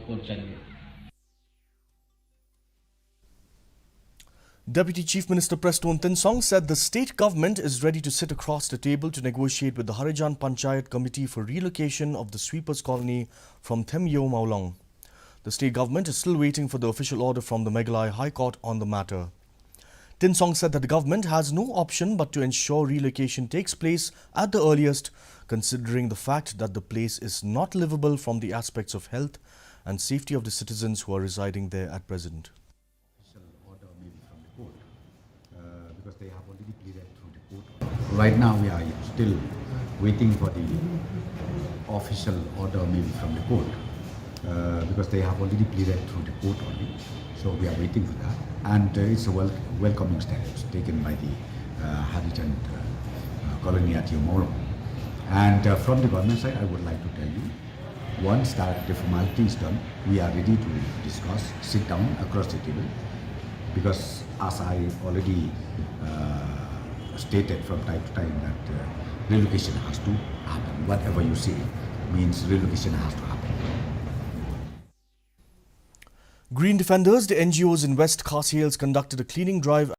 Court चाहिए. Deputy Chief Minister Prestone Tinsong said the state government is ready to sit across the table to negotiate with the Harijan Panchayat committee for relocation of the sweepers colony from Themyo Maulong. The state government is still waiting for the official order from the Meghalaya High Court on the matter. Tinsong said that the government has no option but to ensure relocation takes place at the earliest, considering the fact that the place is not livable from the aspects of health and safety of the citizens who are residing there at present. Order maybe from the court, because they have already pleaded through the court. Right now we are still waiting for the official order maybe from the court, because they have already pleaded through the court only. So we are waiting for that, and it's a welcoming step taken by the Harijan colony at Yomoro. And from the government side, I would like to tell you, once that the formality is done, we are ready to discuss, sit down across the table, because as I already stated from time to time that relocation has to happen. Whatever you say means relocation has to happen. Green Defenders, the NGOs in West Khasi Hills, conducted a cleaning drive